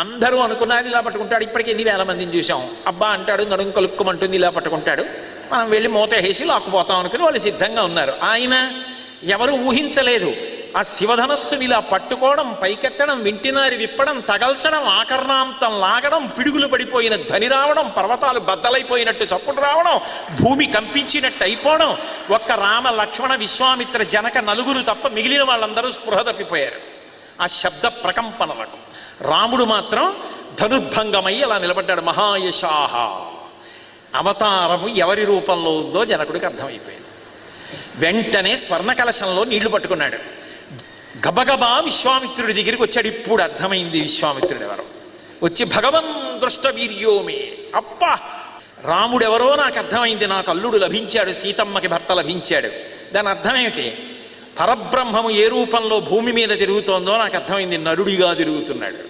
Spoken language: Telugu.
అందరూ అనుకున్నారు ఇలా పట్టుకుంటాడు. ఇప్పటికి ఎన్ని వేల మందిని చూసాం. అబ్బా అంటాడు, నడుము కలుక్కుమంటుంది, ఇలా పట్టుకుంటాడు, మనం వెళ్ళి మూత వేసి లాక్కుపోతాం అనుకుని వాళ్ళు సిద్ధంగా ఉన్నారు. ఆయన ఎవరు ఊహించలేదు. ఆ శివధనస్సుని ఇలా పట్టుకోవడం, పైకెత్తడం, వింటినారి విప్పడం, తగల్చడం, ఆకర్ణాంతం లాగడం, పిడుగులు పడిపోయిన ధ్వని రావడం, పర్వతాలు బద్దలైపోయినట్టు చప్పుడు రావడం, భూమి కంపించినట్టు అయిపోవడం. ఒక్క రామ, లక్ష్మణ, విశ్వామిత్ర, జనక నలుగురు తప్ప మిగిలిన వాళ్ళందరూ స్పృహ తప్పిపోయారు ఆ శబ్ద ప్రకంపనలకు. రాముడు మాత్రం ధనుర్భంగమై అలా నిలబడ్డాడు. మహాయశాహ. అవతారము ఎవరి రూపంలో ఉందో జనకుడికి అర్థమైపోయింది. వెంటనే స్వర్ణ కలశంలో నీళ్లు పట్టుకున్నాడు. గబగబా విశ్వామిత్రుడి దగ్గరికి వచ్చాడు. ఇప్పుడు అర్థమైంది విశ్వామిత్రుడు ఎవరో. వచ్చి భగవన్ దృష్ట వీర్యోమే, అప్పా రాముడెవరో నాకు అర్థమైంది, నాకు అల్లుడు లభించాడు, సీతమ్మకి భర్త లభించాడు. దాని అర్థం ఏమిటి? పరబ్రహ్మము ఏ రూపంలో భూమి మీద తిరుగుతోందో నాకు అర్థమైంది, నరుడిగా తిరుగుతున్నాడు.